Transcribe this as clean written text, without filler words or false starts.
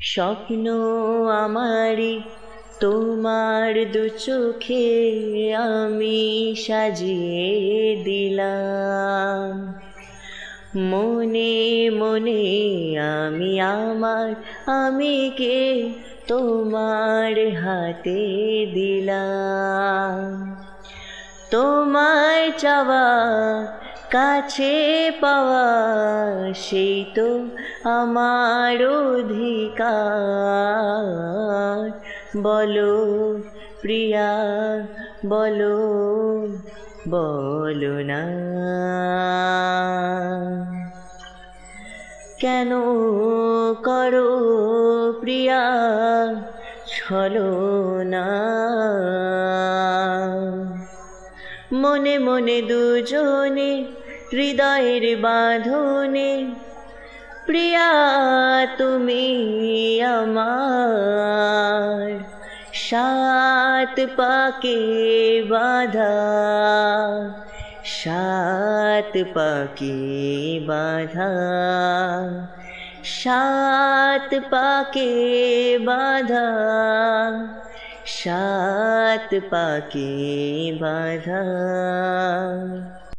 স্বপ্ন আমারি তোমার দু চোখে আমি সাজিয়ে দিলাম। মনে মনে আমি আমার আমিকে তোমার হাতে দিলাম। তোমায় চাওয়া কাছে পাওয়া সেই তো আমার অধিকার। বলো প্রিয়া বলো, বলো না কেন করো প্রিয়া ছলনা। মনে মনে দুজনে হৃদয়ের বাঁধনে প্রিয়া তুমি আমার। সাত পাকে বাঁধা, সাত পাকে বাঁধা, সাত পাকে বাঁধা, সাত পাকে বাঁধা।